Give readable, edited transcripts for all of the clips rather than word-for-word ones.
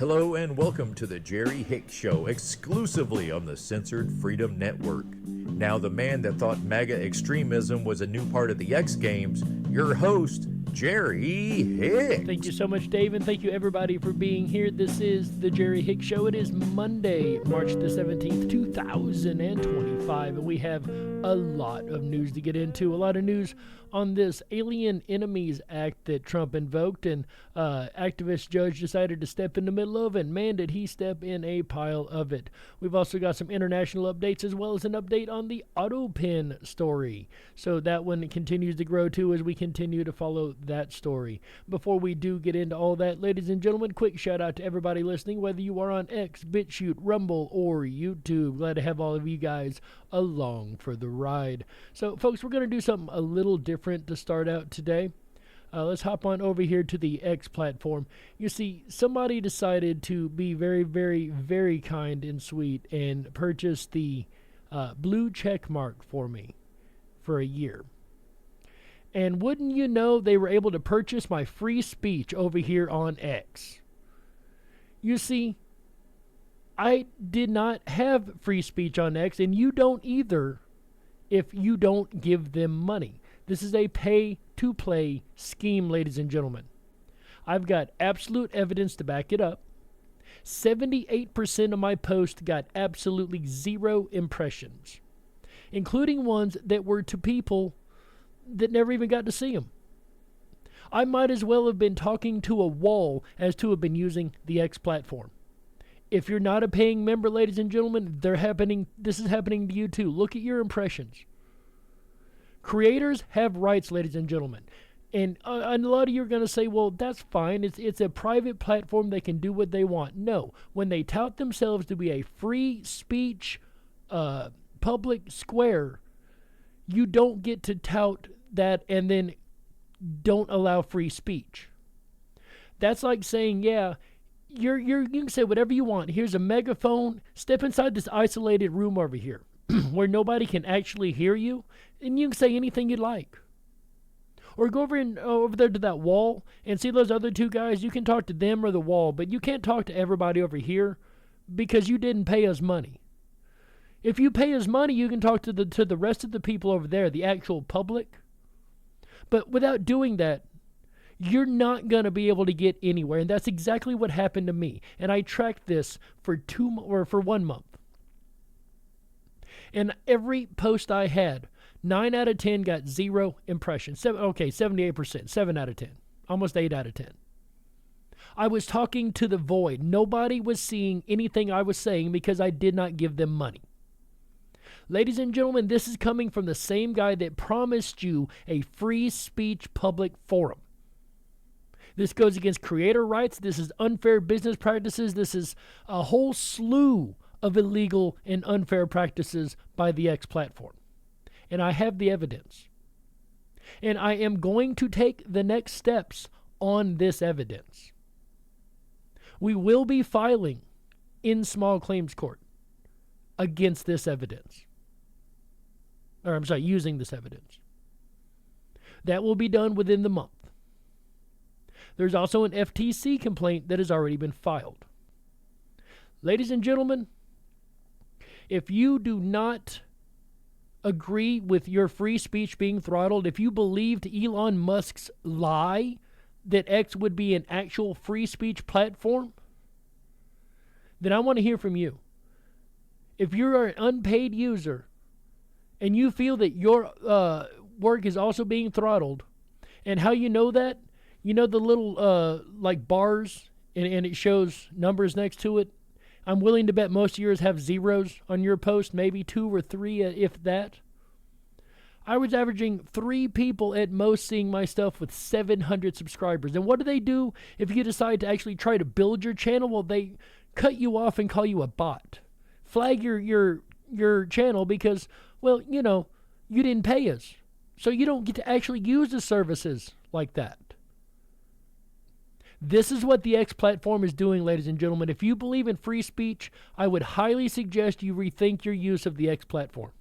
Hello and welcome to the Jerry Hicks Show, exclusively on the Censored Freedom Network. Now, the man that thought MAGA extremism was a new part of the X Games, your host, Jerry Hicks. Thank you so much, Dave, and thank you everybody for being here. This is the Jerry Hicks Show. It is Monday, March the 17th, 2025, and we have a lot of news to get into. A lot of news on this Alien Enemies Act that Trump invoked, and activist judge decided to step in the middle of, and man, did he step in a pile of it. We've also got some international updates as well as an update on the AutoPen story. So that one continues to grow too as we continue to follow that story. Before we do get into all that, ladies and gentlemen, quick shout out to everybody listening, whether you are on X, BitChute, Rumble, or YouTube. Glad to have all of you guys along for the ride. So folks, we're going to do something a little different to start out today. Let's hop on over here to the X platform. You see, somebody decided to be very, very, very kind and sweet and purchase the blue check mark for me for a year. And wouldn't you know, they were able to purchase my free speech over here on X. You see, I did not have free speech on X, and you don't either if you don't give them money. This is a pay-to-play scheme, ladies and gentlemen. I've got absolute evidence to back it up. 78% of my posts got absolutely 0 impressions, including ones that were to people that never even got to see them. I might as well have been talking to a wall as to have been using the X platform. If you're not a paying member, ladies and gentlemen, this is happening to you too. Look at your impressions. Creators have rights, ladies and gentlemen. And a lot of you are going to say, well, that's fine. It's a private platform. They can do what they want. No. When they tout themselves to be a free speech public square, you don't get to tout that and then don't allow free speech. That's like saying, yeah, you can say whatever you want. Here's a megaphone. Step inside this isolated room over here where nobody can actually hear you, and you can say anything you'd like. Or go over there to that wall and see those other two guys. You can talk to them or the wall, but you can't talk to everybody over here because you didn't pay us money. If you pay us money, you can talk to the rest of the people over there, the actual public. But without doing that, you're not going to be able to get anywhere. And that's exactly what happened to me. And I tracked this for 1 month. And every post I had, 9 out of 10 got 0 impressions. 78%, 7 out of 10, almost 8 out of 10. I was talking to the void. Nobody was seeing anything I was saying because I did not give them money. Ladies and gentlemen, this is coming from the same guy that promised you a free speech public forum. This goes against creator rights. This is unfair business practices. This is a whole slew of illegal and unfair practices by the X platform. And I have the evidence. And I am going to take the next steps on this evidence. We will be filing in small claims court against this evidence. Using this evidence. That will be done within the month. There's also an FTC complaint that has already been filed. Ladies and gentlemen, if you do not agree with your free speech being throttled, if you believed Elon Musk's lie that X would be an actual free speech platform, then I want to hear from you. If you're an unpaid user and you feel that your work is also being throttled, and how you know that, you know the little bars and it shows numbers next to it. I'm willing to bet most of yours have zeros on your post, maybe 2 or 3 if that. I was averaging 3 people at most seeing my stuff with 700 subscribers. And what do they do if you decide to actually try to build your channel? Well, they cut you off and call you a bot. Flag your channel because, well, you know, you didn't pay us. So you don't get to actually use the services like that. This is what the X platform is doing, ladies and gentlemen. If you believe in free speech, I would highly suggest you rethink your use of the X platform.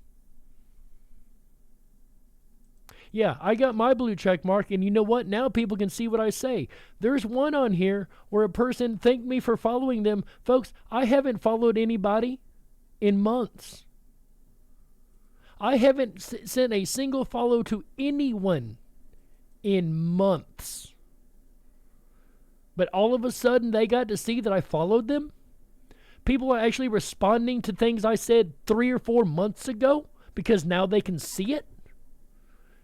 Yeah, I got my blue check mark, and you know what? Now people can see what I say. There's one on here where a person thanked me for following them. Folks, I haven't followed anybody in months. I haven't sent a single follow to anyone in months. But all of a sudden, they got to see that I followed them. People are actually responding to things I said 3 or 4 months ago because now they can see it.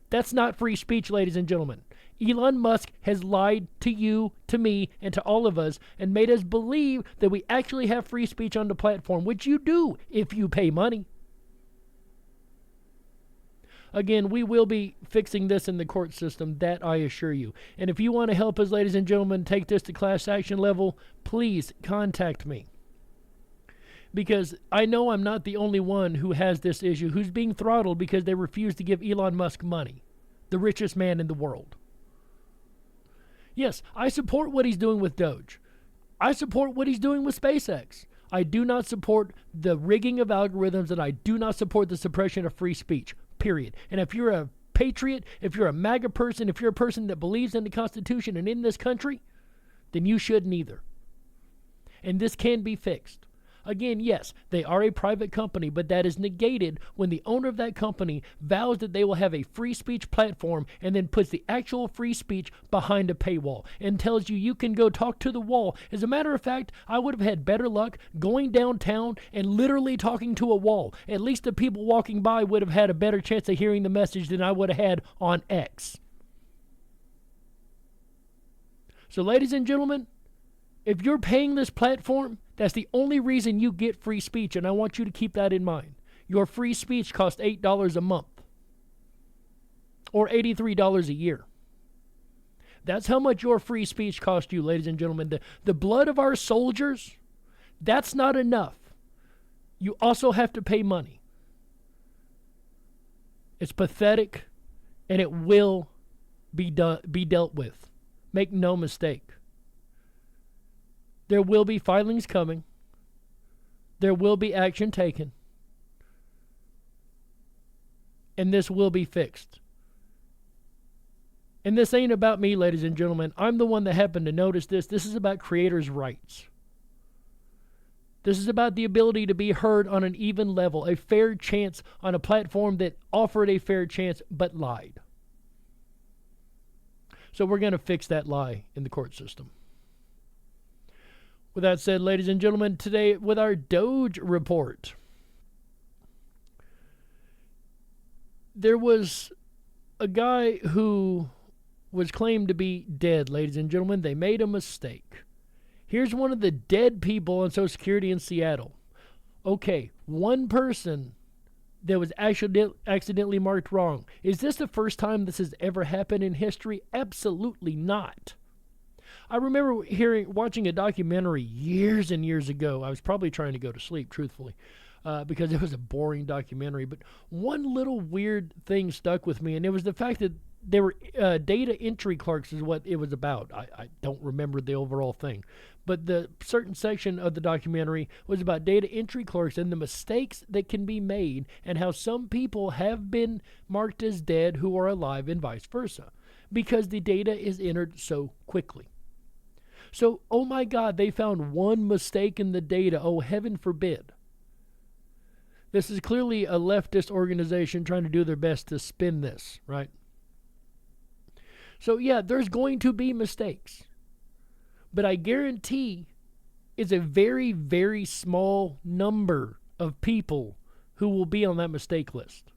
That's not free speech, ladies and gentlemen. Elon Musk has lied to you, to me, and to all of us and made us believe that we actually have free speech on the platform, which you do if you pay money. Again, we will be fixing this in the court system, that I assure you. And if you want to help us, ladies and gentlemen, take this to class action level, please contact me. Because I know I'm not the only one who has this issue, who's being throttled because they refuse to give Elon Musk money, the richest man in the world. Yes, I support what he's doing with Doge. I support what he's doing with SpaceX. I do not support the rigging of algorithms, and I do not support the suppression of free speech, period. And if you're a patriot, if you're a MAGA person, if you're a person that believes in the Constitution and in this country, then you shouldn't either. And this can be fixed. Again, yes, they are a private company, but that is negated when the owner of that company vows that they will have a free speech platform and then puts the actual free speech behind a paywall and tells you can go talk to the wall. As a matter of fact, I would have had better luck going downtown and literally talking to a wall. At least the people walking by would have had a better chance of hearing the message than I would have had on X. So, ladies and gentlemen, if you're paying this platform, that's the only reason you get free speech, and I want you to keep that in mind. Your free speech costs $8 a month or $83 a year. That's how much your free speech costs you, ladies and gentlemen. The blood of our soldiers, that's not enough. You also have to pay money. It's pathetic, and it will be dealt with. Make no mistake. There will be filings coming. There will be action taken. And this will be fixed. And this ain't about me, ladies and gentlemen. I'm the one that happened to notice this. This is about creators' rights. This is about the ability to be heard on an even level, a fair chance on a platform that offered a fair chance but lied. So we're going to fix that lie in the court system. With that said, ladies and gentlemen, today with our Doge report, there was a guy who was claimed to be dead, ladies and gentlemen. They made a mistake. Here's one of the dead people on Social Security in Seattle. Okay, one person that was accidentally marked wrong. Is this the first time this has ever happened in history? Absolutely not. I remember watching a documentary years and years ago. I was probably trying to go to sleep, truthfully, because it was a boring documentary. But one little weird thing stuck with me, and it was the fact that they were data entry clerks is what it was about. I don't remember the overall thing. But the certain section of the documentary was about data entry clerks and the mistakes that can be made and how some people have been marked as dead who are alive and vice versa because the data is entered so quickly. So, oh my God, they found one mistake in the data. Oh, heaven forbid. This is clearly a leftist organization trying to do their best to spin this, right? So, yeah, there's going to be mistakes. But I guarantee it's a very, very small number of people who will be on that mistake list.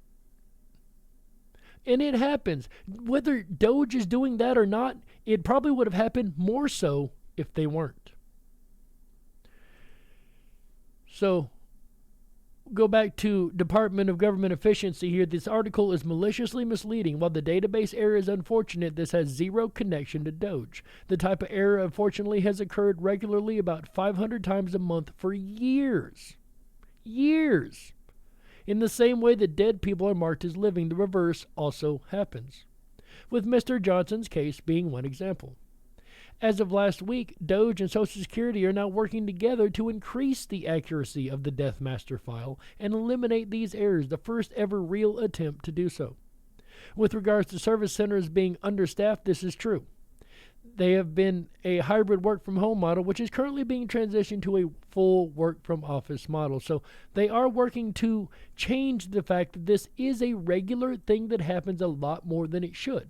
And it happens. Whether Doge is doing that or not, it probably would have happened more so if they weren't. So, go back to Department of Government Efficiency here. This article is maliciously misleading. While the database error is unfortunate, this has zero connection to Doge. The type of error, unfortunately, has occurred regularly about 500 times a month for years. Years. In the same way that dead people are marked as living, the reverse also happens, with Mr. Johnson's case being one example. As of last week, Doge and Social Security are now working together to increase the accuracy of the Death Master file and eliminate these errors, the first ever real attempt to do so. With regards to service centers being understaffed, this is true. They have been a hybrid work from home model, which is currently being transitioned to a full work from office model. So they are working to change the fact that this is a regular thing that happens a lot more than it should.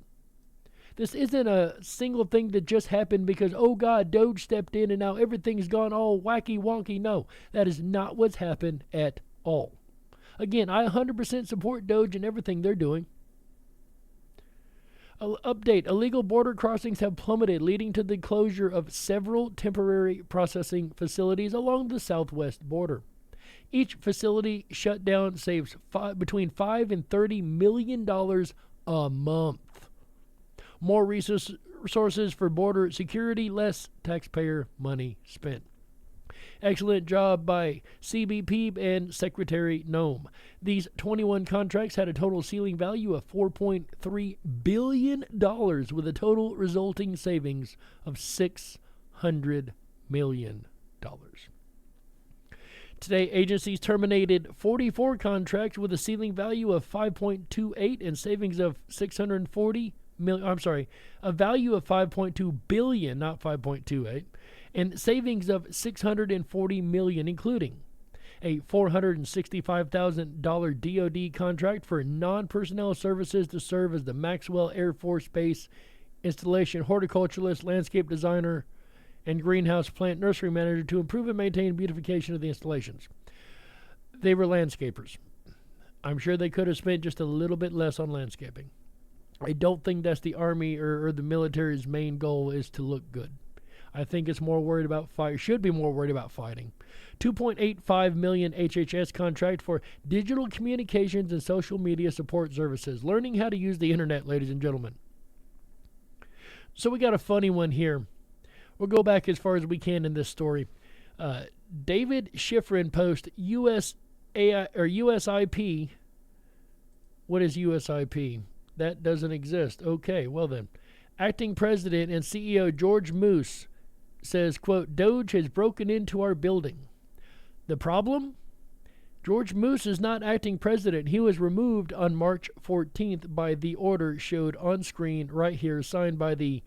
This isn't a single thing that just happened because, oh God, Doge stepped in and now everything's gone all wacky wonky. No, that is not what's happened at all. Again, I 100% support Doge and everything they're doing. Update, illegal border crossings have plummeted, leading to the closure of several temporary processing facilities along the southwest border. Each facility shut down saves between $5 and $30 million a month. More resources for border security, less taxpayer money spent. Excellent job by CBP and Secretary Noem. These 21 contracts had a total ceiling value of $4.3 billion with a total resulting savings of $600 million. Today, agencies terminated 44 contracts with a ceiling value of $5.28 and savings of $640 million. A value of $5.2 billion, not $5.28. And savings of $640 million, including a $465,000 DoD contract for non-personnel services to serve as the Maxwell Air Force Base installation horticulturalist, landscape designer, and greenhouse plant nursery manager to improve and maintain beautification of the installations. They were landscapers. I'm sure they could have spent just a little bit less on landscaping. I don't think that's the Army or the military's main goal is to look good. I think it's more worried about should be more worried about fighting. $2.85 million HHS contract for digital communications and social media support services. Learning how to use the internet, ladies and gentlemen. So we got a funny one here. We'll go back as far as we can in this story. David Schifrin post USIP. What is USIP? That doesn't exist. Okay, well then. Acting President and CEO George Moose says, quote, Doge has broken into our building. The problem? George Moose is not acting president. He was removed on March 14th by the order showed on screen right here, signed by the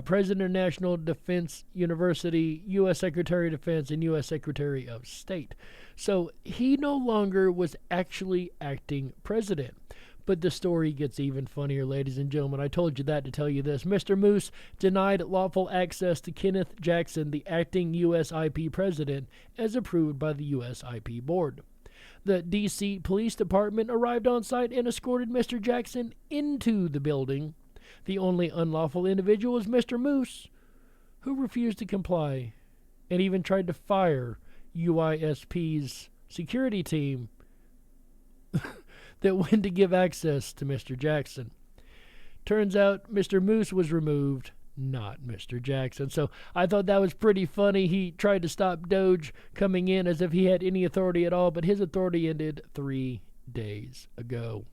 President of National Defense University, U.S. Secretary of Defense, and U.S. Secretary of State. So he no longer was actually acting president. But the story gets even funnier, ladies and gentlemen. I told you that to tell you this. Mr. Moose denied lawful access to Kenneth Jackson, the acting USIP president, as approved by the USIP board. The D.C. Police Department arrived on site and escorted Mr. Jackson into the building. The only unlawful individual was Mr. Moose, who refused to comply and even tried to fire UISP's security team that went to give access to Mr. Jackson. Turns out Mr. Moose was removed, not Mr. Jackson. So I thought that was pretty funny. He tried to stop Doge coming in as if he had any authority at all, but his authority ended 3 days ago.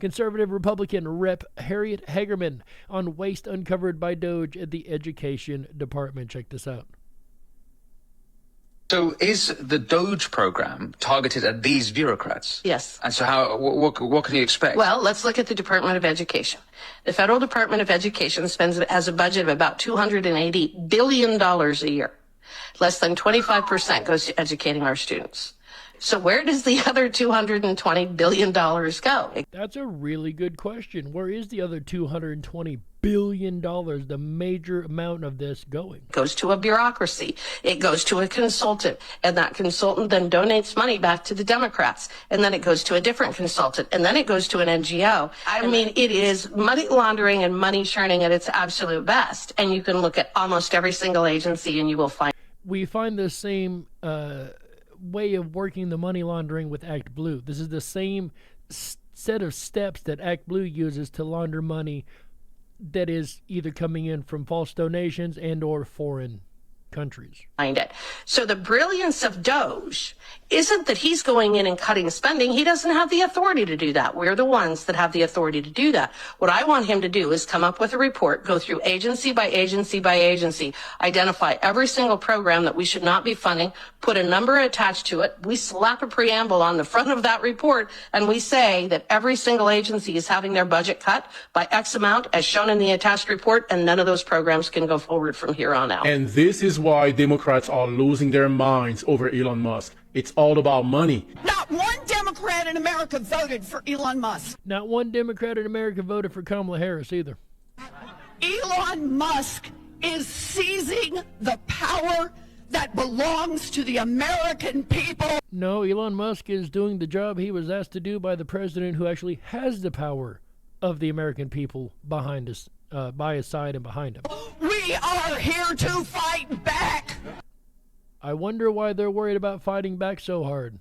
Conservative Republican Rep. Harriet Hagerman on waste uncovered by Doge at the Education Department. Check this out. So is the Doge program targeted at these bureaucrats? Yes. And so what can you expect? Well, let's look at the Department of Education. The Federal Department of Education has a budget of about $280 billion a year. Less than 25% goes to educating our students. So where does the other $220 billion go? That's a really good question. Where is the other $220 billion, the major amount of this going? It goes to a bureaucracy. It goes to a consultant. And that consultant then donates money back to the Democrats. And then it goes to a different consultant. And then it goes to an NGO. I mean, it is money laundering and money churning at its absolute best. And you can look at almost every single agency and you will find. We find the same way of working the money laundering with Act Blue. This is the same set of steps that Act Blue uses to launder money that is either coming in from false donations and or foreign countries. Behind it. So the brilliance of Doge isn't that he's going in and cutting spending. He doesn't have the authority to do that. We're the ones that have the authority to do that. What I want him to do is come up with a report, go through agency by agency by agency, identify every single program that we should not be funding, put a number attached to it. We slap a preamble on the front of that report, and we say that every single agency is having their budget cut by X amount as shown in the attached report, and none of those programs can go forward from here on out. And this is why Democrats are losing their minds over Elon Musk. It's all about money. Not one Democrat in America voted for Elon Musk. Not one Democrat in America voted for Kamala Harris either. Elon Musk is seizing the power that belongs to the American people. No, Elon Musk is doing the job he was asked to do by the president, who actually has the power of the American people behind us, by his side and behind him. We are here to fight back. I wonder why they're worried about fighting back so hard.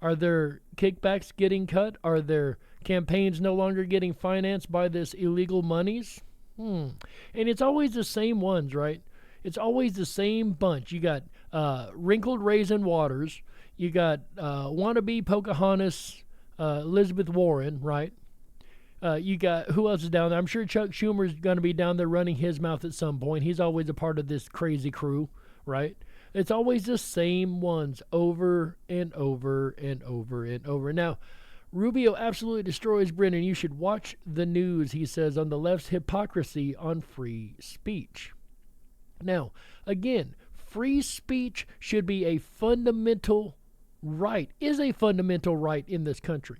Are their kickbacks getting cut? Are their campaigns no longer getting financed by this illegal monies? And it's always the same ones, right? It's always the same bunch. You got wrinkled Raisin Waters. You got wannabe Pocahontas, Elizabeth Warren, right? You got, who else is down there? I'm sure Chuck Schumer's going to be down there running his mouth at some point. He's always a part of this crazy crew, right? It's always the same ones over and over and over and over. Now, Rubio absolutely destroys Brennan. You should watch the news, he says, on the left's hypocrisy on free speech. Now, again, free speech should be a fundamental right, is a fundamental right in this country.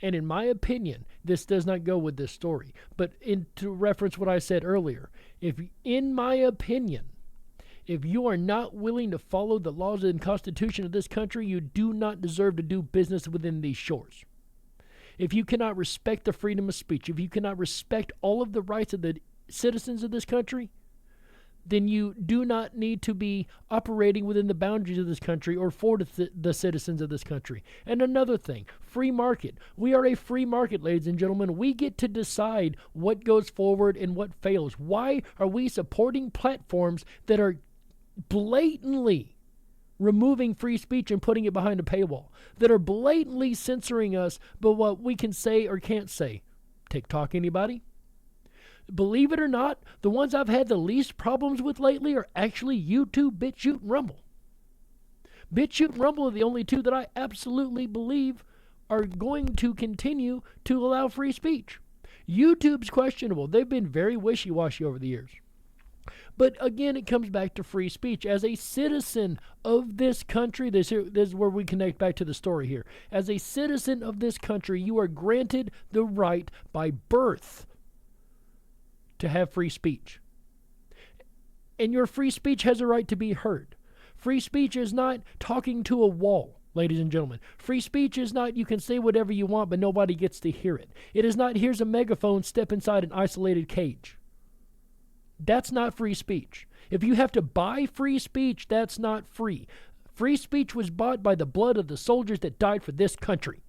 And in my opinion, this does not go with this story. But to reference what I said earlier, in my opinion, if you are not willing to follow the laws and constitution of this country, you do not deserve to do business within these shores. If you cannot respect the freedom of speech, if you cannot respect all of the rights of the citizens of this country, then you do not need to be operating within the boundaries of this country or for the citizens of this country. And another thing, free market. We are a free market, ladies and gentlemen. We get to decide what goes forward and what fails. Why are we supporting platforms that are blatantly removing free speech and putting it behind a paywall, that are blatantly censoring us but what we can say or can't say? TikTok, anybody? Believe it or not, the ones I've had the least problems with lately are actually YouTube, BitChute, and Rumble. BitChute and Rumble are the only two that I absolutely believe are going to continue to allow free speech. YouTube's questionable. They've been very wishy-washy over the years. But again, it comes back to free speech. As a citizen of this country, this is where we connect back to the story here. As a citizen of this country, you are granted the right by birth to have free speech. And your free speech has a right to be heard. Free speech is not talking to a wall, ladies and gentlemen. Free speech is not you can say whatever you want, but nobody gets to hear it. It is not here's a megaphone, step inside an isolated cage. That's not free speech. If you have to buy free speech, that's not free. Free speech was bought by the blood of the soldiers that died for this country.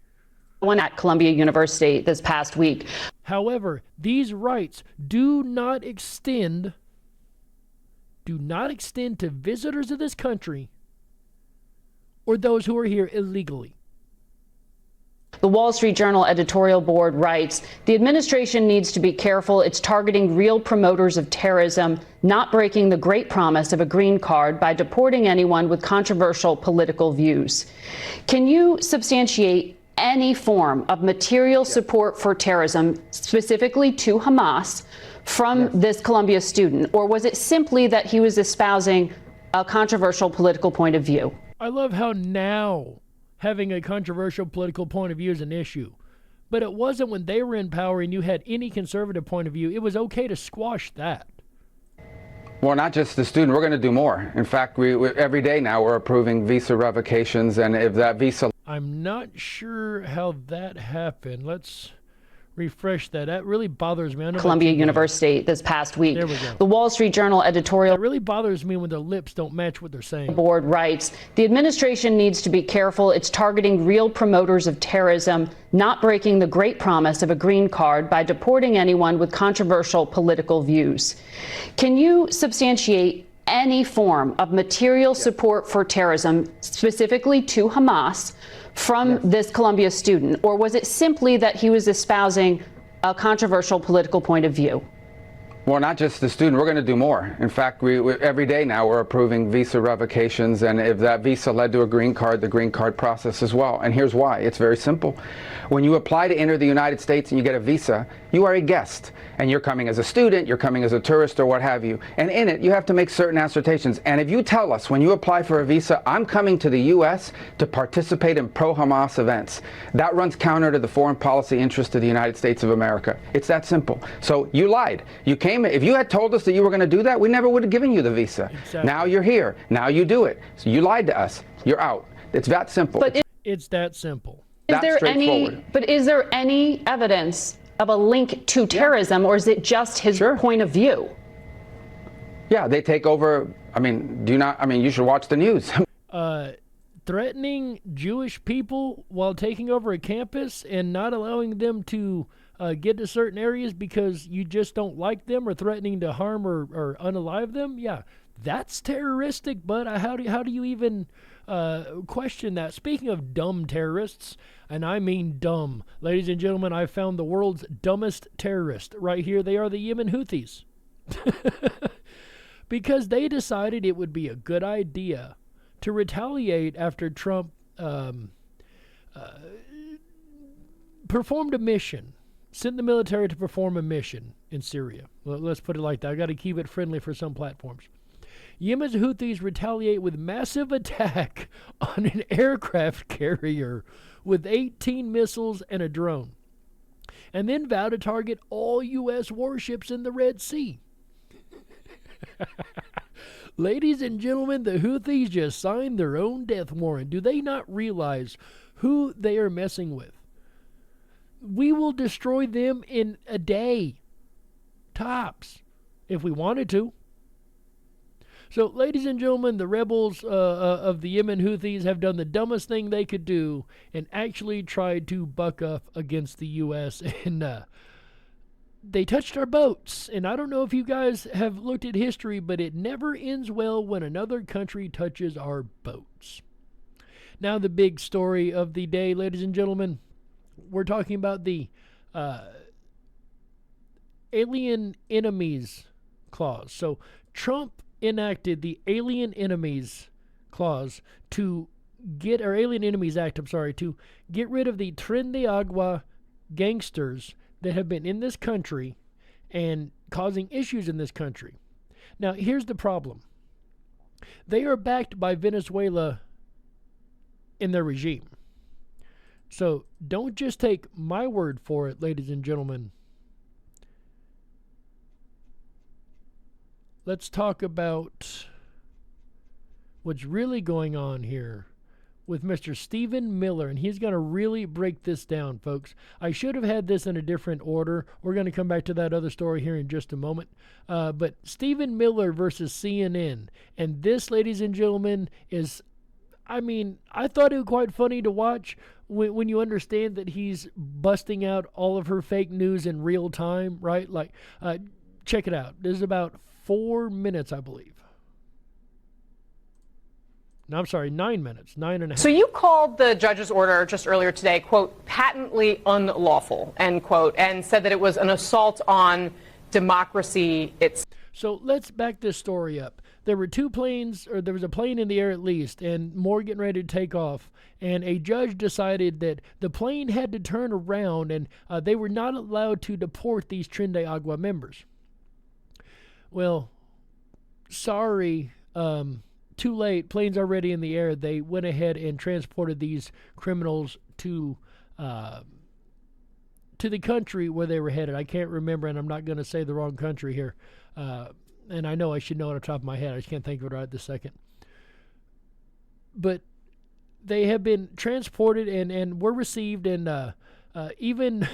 One at Columbia University this past week. However, these rights do not extend to visitors of this country or those who are here illegally. The Wall Street Journal editorial board writes, the administration needs to be careful. It's targeting real promoters of terrorism, not breaking the great promise of a green card by deporting anyone with controversial political views. Can you substantiate any form of material support for terrorism, specifically to Hamas, from this Columbia student? Or was it simply that he was espousing a controversial political point of view? I love how now having a controversial political point of view is an issue. But it wasn't when they were in power and you had any conservative point of view. It was okay to squash that. Well, not just the student. We're going to do more. In fact, we every day now we're approving visa revocations, and if that visa... I'm not sure how that happened. Let's refresh that. That really bothers me. Columbia University this past week. There we go. The Wall Street Journal editorial. It really bothers me when their lips don't match what they're saying. Board writes, the administration needs to be careful. It's targeting real promoters of terrorism, not breaking the great promise of a green card by deporting anyone with controversial political views. Can you substantiate any form of material support for terrorism, specifically to Hamas, from this Columbia student? Or was it simply that he was espousing a controversial political point of view? Well, not just the student. We're going to do more. In fact, we every day now we're approving visa revocations, and if that visa led to a green card, the green card process as well. And here's why. It's very simple. When you apply to enter the United States and you get a visa, you are a guest. And you're coming as a student, you're coming as a tourist, or what have you. And in it, you have to make certain assertions. And if you tell us when you apply for a visa, I'm coming to the U.S. to participate in pro-Hamas events, that runs counter to the foreign policy interest of the United States of America. It's that simple. So you lied. You came. If you had told us that you were going to do that, we never would have given you the visa. Exactly. Now you're here. Now you do it. So you lied to us. You're out. It's that simple. But it's that simple. Is there any evidence of a link to terrorism, or is it just his point of view? Yeah, they take over. I mean, you should watch the news. Threatening Jewish people while taking over a campus and not allowing them to get to certain areas because you just don't like them, or threatening to harm or unalive them. Yeah, that's terroristic, but how do you even question that? Speaking of dumb terrorists, and I mean dumb, ladies and gentlemen, I found the world's dumbest terrorist right here. They are the Yemen Houthis. Because they decided it would be a good idea to retaliate after Trump performed a mission, sent the military to perform a mission in Syria. Well, let's put it like that. I got to keep it friendly for some platforms. Yemen's Houthis retaliate with massive attack on an aircraft carrier with 18 missiles and a drone, and then vow to target all U.S. warships in the Red Sea. Ladies and gentlemen, the Houthis just signed their own death warrant. Do they not realize who they are messing with? We will destroy them in a day, tops, if we wanted to. So, ladies and gentlemen, the rebels of the Yemen Houthis have done the dumbest thing they could do and actually tried to buck up against the U.S. and they touched our boats. And I don't know if you guys have looked at history, but it never ends well when another country touches our boats. Now, the big story of the day, ladies and gentlemen, we're talking about the alien enemies clause. So, Trump enacted the Alien Enemies Clause to get, or Alien Enemies Act, to get rid of the Tren de Agua gangsters that have been in this country and causing issues in this country. Now, here's the problem. They are backed by Venezuela in their regime. So don't just take my word for it, ladies and gentlemen. Let's talk about what's really going on here with Mr. Stephen Miller, and he's going to really break this down, folks. I should have had this in a different order. We're going to come back to that other story here in just a moment. But Stephen Miller versus CNN, and this, ladies and gentlemen, is, I thought it was quite funny to watch when you understand that he's busting out all of her fake news in real time, right? Like, check it out. This is about 4 minutes, I believe. No, I'm sorry, 9 minutes, 9.5. So you called the judge's order just earlier today, quote, patently unlawful, end quote, and said that it was an assault on democracy. So let's back this story up. There were two planes, or there was a plane in the air at least, and more getting ready to take off. And a judge decided that the plane had to turn around, and they were not allowed to deport these Tren de Agua members. Well, sorry, too late. Plane's already in the air. They went ahead and transported these criminals to the country where they were headed. I can't remember, and I'm not going to say the wrong country here. And I know I should know it off the top of my head. I just can't think of it right this second. But they have been transported and were received, and even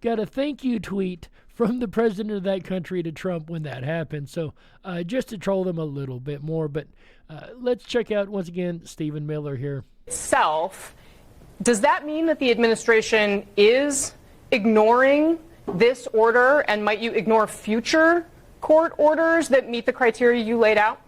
got a thank you tweet from the president of that country to Trump when that happened. So just to troll them a little bit more. But let's check out, once again, Stephen Miller here. Does that mean that the administration is ignoring this order, and might you ignore future court orders that meet the criteria you laid out?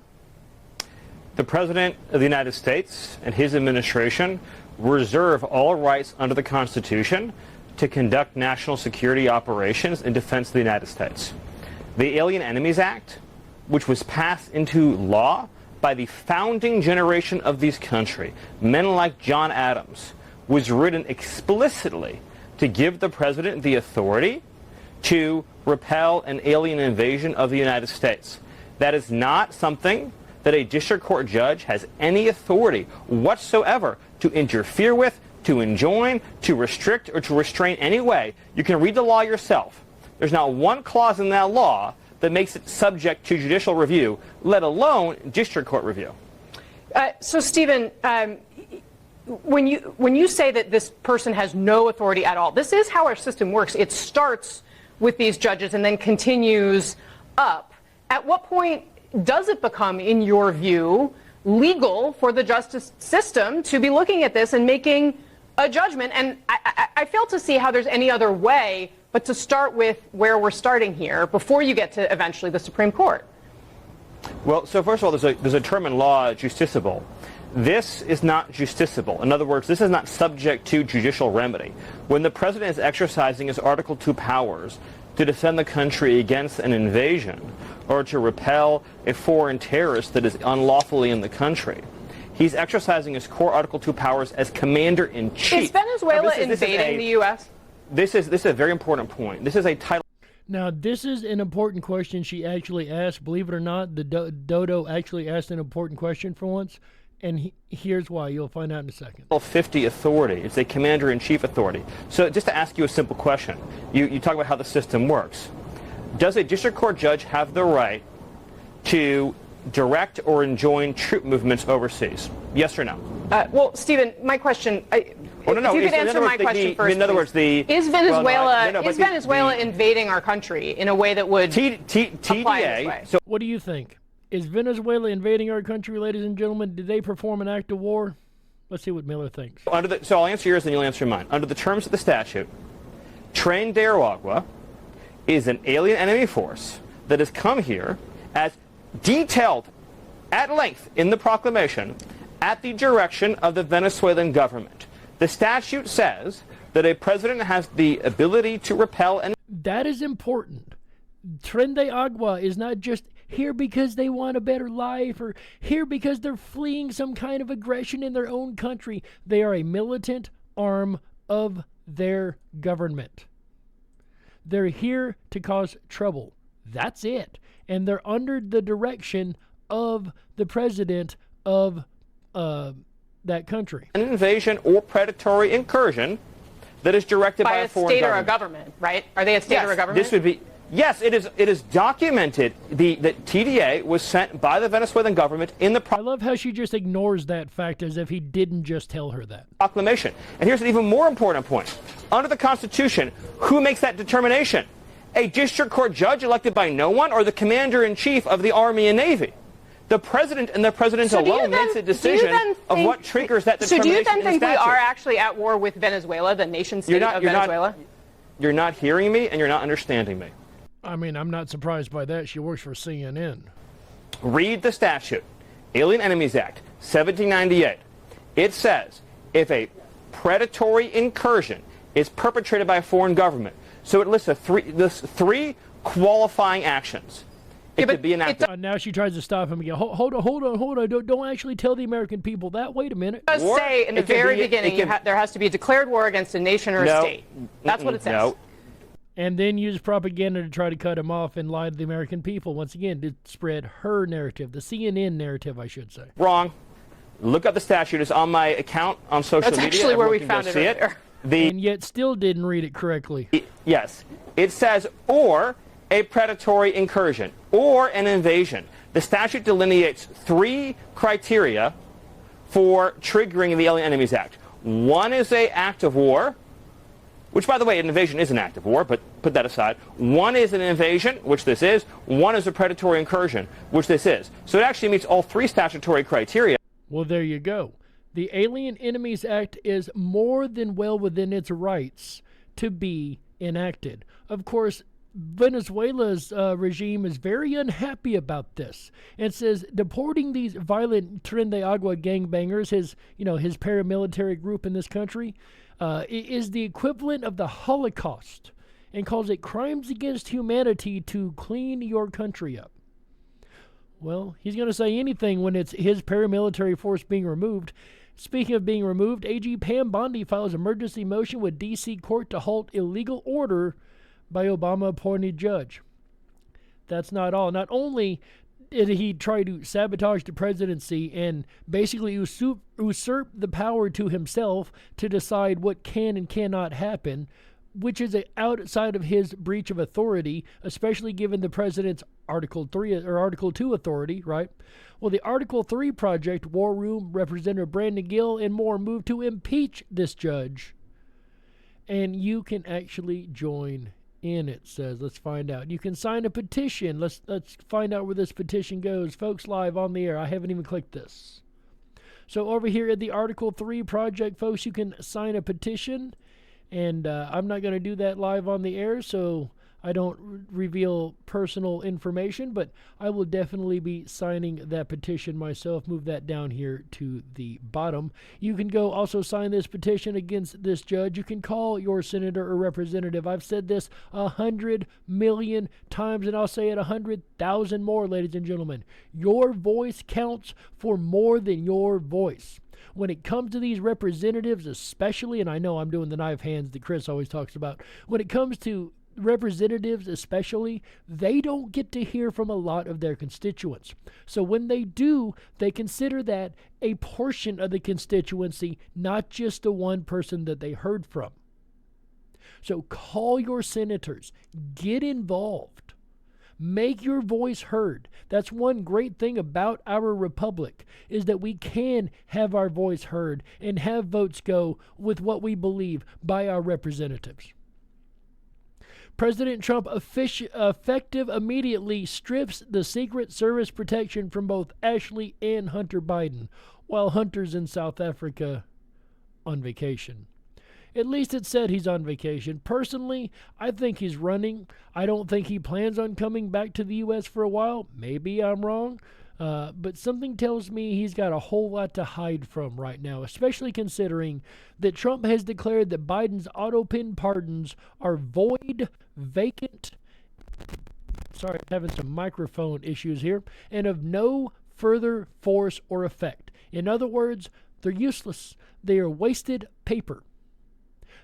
The President of the United States and his administration reserve all rights under the Constitution to conduct national security operations in defense of the United States. The Alien Enemies Act, which was passed into law by the founding generation of this country, men like John Adams, was written explicitly to give the President the authority to repel an alien invasion of the United States. That is not something that a district court judge has any authority whatsoever to interfere with, to enjoin, to restrict, or to restrain any way. You can read the law yourself. There's not one clause in that law that makes it subject to judicial review, let alone district court review. So, Stephen, when you say that this person has no authority at all, this is how our system works. It starts with these judges and then continues up. At what point does it become, in your view, legal for the justice system to be looking at this and making a judgment? And I fail to see how there's any other way but to start with where we're starting here before you get to eventually the Supreme Court. Well, so first of all, there's a term in law, justiciable. This is not justiciable. In other words, this is not subject to judicial remedy. When the president is exercising his Article 2 powers to defend the country against an invasion or to repel a foreign terrorist that is unlawfully in the country, he's exercising his core Article 2 powers as commander-in-chief. Is Venezuela invading the U.S.? This is a very important point. This is a title. Now, this is an important question she actually asked. Believe it or not, the Dodo actually asked an important question for once. And here's why. You'll find out in a second. 50 authority. It's a commander-in-chief authority. So just to ask you a simple question, you talk about how the system works. Does a district court judge have the right to direct or enjoin troop movements overseas? Yes or no? Well, Stephen, my question. Well, no, if you could answer my question first. In other words, is Venezuela invading our country in a way that would apply this way? So, what do you think? Is Venezuela invading our country, ladies and gentlemen? Did they perform an act of war? Let's see what Miller thinks. So I'll answer yours and you'll answer mine. Under the terms of the statute, Tren de Aragua is an alien enemy force that has come here as detailed at length in the proclamation at the direction of the Venezuelan government. The statute says that a president has the ability to repel and... That is important. Tren de Agua is not just here because they want a better life or here because they're fleeing some kind of aggression in their own country. They are a militant arm of their government. They're here to cause trouble. That's it. And they're under the direction of the president of that country. An invasion or predatory incursion that is directed by a foreign state government. or a government, right? Are they a state or a government? This would be... Yes, it is documented that TDA was sent by the Venezuelan government in the... I love how she just ignores that fact as if he didn't just tell her that. ...proclamation. And here's an even more important point. Under the Constitution, who makes that determination? A district court judge elected by no one or the commander-in-chief of the Army and Navy? The president and the president alone makes a decision of what triggers that determination. So do you then think we statute. are actually at war with Venezuela, the nation state of Venezuela? You're not hearing me and you're not understanding me. I mean, I'm not surprised by that. She works for CNN. Read the statute. Alien Enemies Act, 1798. It says if a predatory incursion is perpetrated by a foreign government, so it lists three qualifying actions. It could be enacted. Now she tries to stop him again. Hold on. Don't actually tell the American people that. Wait a minute. It does say in the very beginning there has to be a declared war against a nation or a state. That's what it says. No. And then use propaganda to try to cut him off and lie to the American people, once again, to spread her narrative, the CNN narrative, I should say. Wrong. Look up the statute. It's on my account on social media. That's actually where we found it earlier. And yet still didn't read it correctly. Yes. It says, or a predatory incursion, or an invasion. The statute delineates three criteria for triggering the Alien Enemies Act. One is an act of war, which, by the way, an invasion is an act of war, but put that aside. One is an invasion, which this is. One is a predatory incursion, which this is. So it actually meets all three statutory criteria. Well, there you go. The Alien Enemies Act is more than well within its rights to be enacted. Of course, Venezuela's regime is very unhappy about this and says deporting these violent Tren de Agua gangbangers, his paramilitary group in this country, is the equivalent of the Holocaust, and calls it crimes against humanity to clean your country up. Well, he's going to say anything when it's his paramilitary force being removed. Speaking of being removed, AG Pam Bondi files emergency motion with D.C. court to halt illegal order by Obama-appointed judge. That's not all. Not only did he try to sabotage the presidency and basically usurp the power to himself to decide what can and cannot happen, which is outside of his breach of authority, especially given the president's Article 3 or Article 2 authority, right? Well, the Article 3 project, War Room, Representative Brandon Gill, and more moved to impeach this judge. And you can actually join in, it says. Let's find out. You can sign a petition. Let's find out where this petition goes. Folks, live on the air. I haven't even clicked this. So over here at the Article 3 project, folks, you can sign a petition. And I'm not going to do that live on the air, so I don't reveal personal information, but I will definitely be signing that petition myself. Move that down here to the bottom. You can go also sign this petition against this judge. You can call your senator or representative. I've said this 100 million times, and I'll say it 100,000 more, ladies and gentlemen. Your voice counts for more than your voice. When it comes to these representatives especially, and I know I'm doing the knife hands that Chris always talks about, when it comes to representatives especially, they don't get to hear from a lot of their constituents. So when they do, they consider that a portion of the constituency, not just the one person that they heard from. So call your senators, get involved. Make your voice heard. That's one great thing about our republic, is that we can have our voice heard and have votes go with what we believe by our representatives. President Trump effective immediately strips the Secret Service protection from both Ashley and Hunter Biden, while Hunter's in South Africa on vacation. At least it said he's on vacation. Personally, I think he's running. I don't think he plans on coming back to the U.S. for a while. Maybe I'm wrong. But something tells me he's got a whole lot to hide from right now, especially considering that Trump has declared that Biden's auto-pin pardons are void, vacant, sorry, I'm having some microphone issues here, and of no further force or effect. In other words, they're useless. They are wasted paper.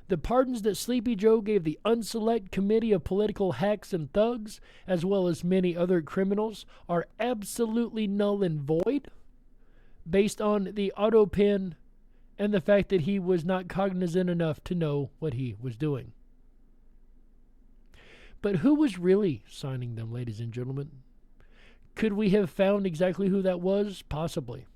The pardons that Sleepy Joe gave the unselect committee of political hacks and thugs, as well as many other criminals, are absolutely null and void based on the auto pin and the fact that he was not cognizant enough to know what he was doing. But who was really signing them, ladies and gentlemen? Could we have found exactly who that was? Possibly.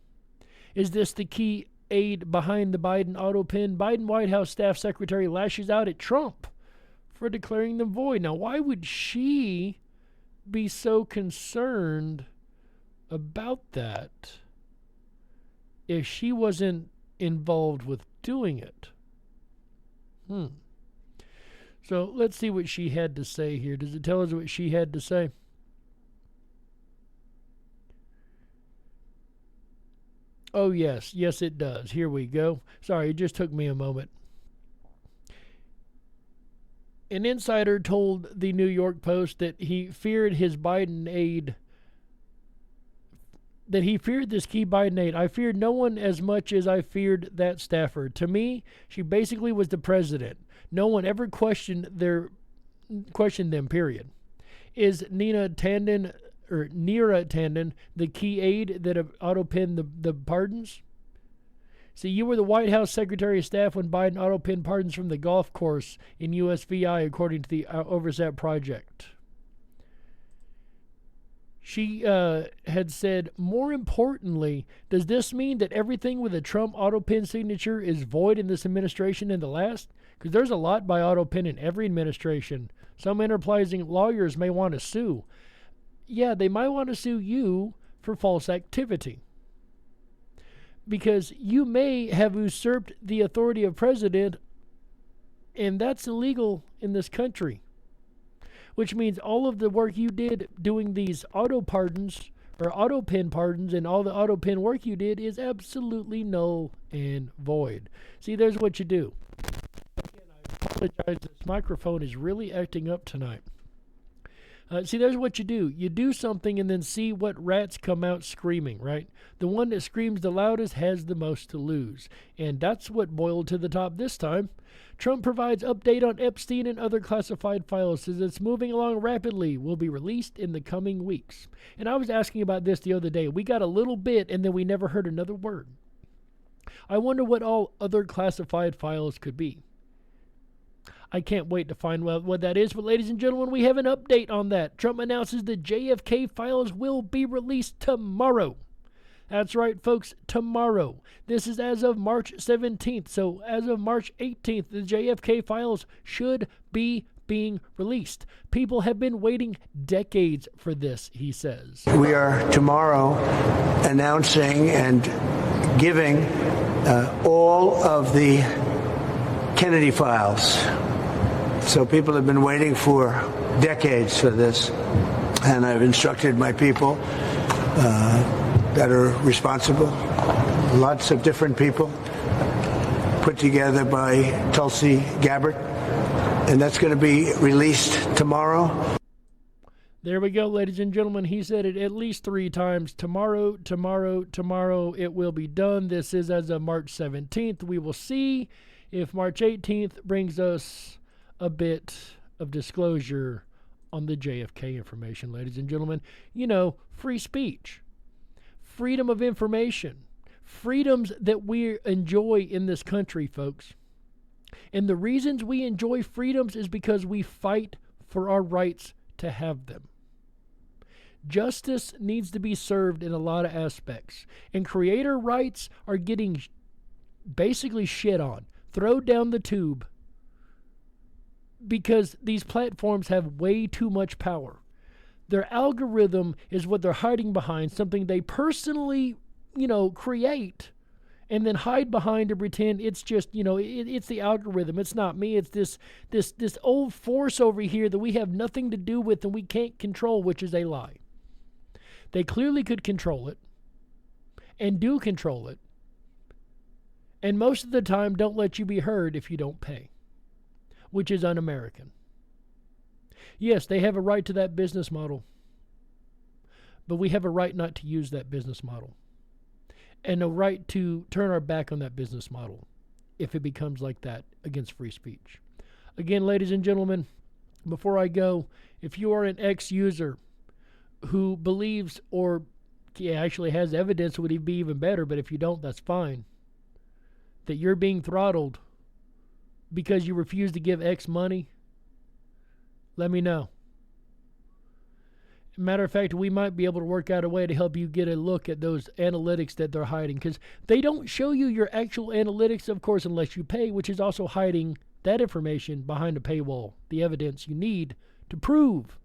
Is this the key aide behind the Biden auto pin? Biden White House staff secretary lashes out at Trump for declaring them void. Now, why would she be so concerned about that if she wasn't involved with doing it? So let's see what she had to say here. Does it tell us what she had to say? Oh, yes. Yes, it does. Here we go. Sorry, it just took me a moment. An insider told the New York Post that he feared his Biden aide, that he feared this key Biden aide. I feared no one as much as I feared that staffer. To me, she basically was the president. No one ever questioned them, period. Is Neera Tanden, the key aide that auto-pinned the pardons? See, you were the White House Secretary of Staff when Biden auto-pinned pardons from the golf course in USVI, according to the Oversight Project. She had said, more importantly, does this mean that everything with a Trump auto-pin signature is void in this administration and the last? Because there's a lot by auto-pin in every administration. Some enterprising lawyers may want to sue. Yeah, they might want to sue you for false activity, because you may have usurped the authority of president, and that's illegal in this country. which means all of the work you did doing these auto pardons or auto pin pardons and all the auto pin work you did is absolutely null and void. See, there's what you do. Again, I apologize. This microphone is really acting up tonight. See, there's what you do. You do something and then see what rats come out screaming, right? The one that screams the loudest has the most to lose. And that's what boiled to the top this time. Trump provides update on Epstein and other classified files. Says it's moving along rapidly. Will be released in the coming weeks. And I was asking about this the other day. We got a little bit and then we never heard another word. I wonder what all other classified files could be. I can't wait to find out what that is. But ladies and gentlemen, we have an update on that. Trump announces the JFK files will be released tomorrow. That's right, folks, tomorrow. This is as of March 17th. So as of March 18th, the JFK files should be being released. People have been waiting decades for this, he says. We are tomorrow announcing and giving all of the Kennedy files. So people have been waiting for decades for this, and I've instructed my people that are responsible, lots of different people, put together by Tulsi Gabbard, and that's going to be released tomorrow. There we go, ladies and gentlemen. He said it at least 3 times. Tomorrow, tomorrow, tomorrow, it will be done. This is as of March 17th. We will see if March 18th brings us a bit of disclosure on the JFK information, ladies and gentlemen. You know, free speech, freedom of information, freedoms that we enjoy in this country, folks. And the reasons we enjoy freedoms is because we fight for our rights to have them. Justice needs to be served in a lot of aspects. And creator rights are getting basically shit on. Throw down the tube. Because these platforms have way too much power. Their algorithm is what they're hiding behind, something they personally, create and then hide behind to pretend it's just, it's the algorithm. It's not me. It's this old force over here that we have nothing to do with and we can't control, which is a lie. They clearly could control it and do control it. And most of the time don't let you be heard if you don't pay, which is un-American. Yes, they have a right to that business model, but we have a right not to use that business model and a right to turn our back on that business model if it becomes like that against free speech. Again, ladies and gentlemen, before I go, if you are an ex-user who believes or actually has evidence, would be even better, but if you don't, that's fine, that you're being throttled because you refuse to give X money, let me know. Matter of fact, we might be able to work out a way to help you get a look at those analytics that they're hiding, because they don't show you your actual analytics, of course, unless you pay, which is also hiding that information behind a paywall, the evidence you need to prove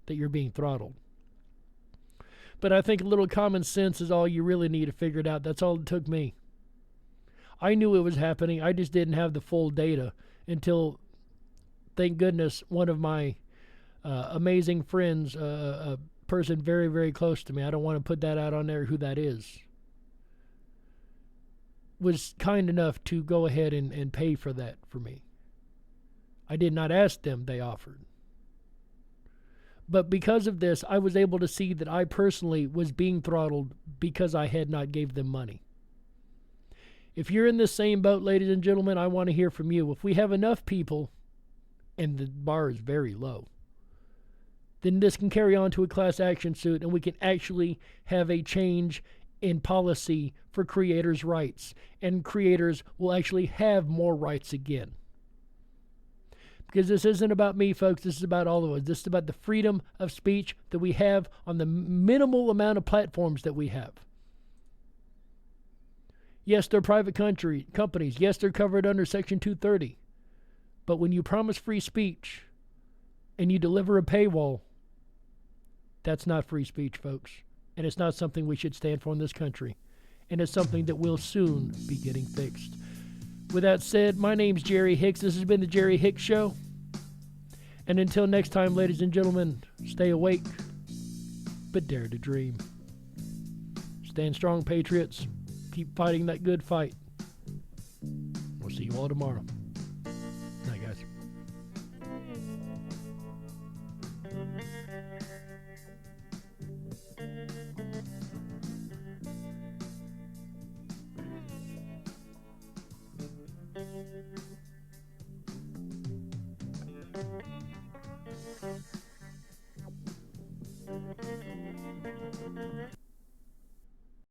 that you're being throttled. But I think a little common sense is all you really need to figure it out. That's all it took me. I knew it was happening. I just didn't have the full data until, thank goodness, one of my amazing friends, a person very, very close to me, I don't want to put that out on there who that is, was kind enough to go ahead and pay for that for me. I did not ask them, they offered. But because of this, I was able to see that I personally was being throttled because I had not gave them money. If you're in the same boat, ladies and gentlemen, I want to hear from you. If we have enough people, and the bar is very low, then this can carry on to a class action suit and we can actually have a change in policy for creators' rights. And creators will actually have more rights again. Because this isn't about me, folks. This is about all of us. This is about the freedom of speech that we have on the minimal amount of platforms that we have. Yes, they're private companies. Yes, they're covered under Section 230. But when you promise free speech and you deliver a paywall, that's not free speech, folks. And it's not something we should stand for in this country. And it's something that will soon be getting fixed. With that said, my name's Jerry Hicks. This has been the Jerry Hicks Show. And until next time, ladies and gentlemen, stay awake, but dare to dream. Stand strong, patriots. Keep fighting that good fight. We'll see you all tomorrow.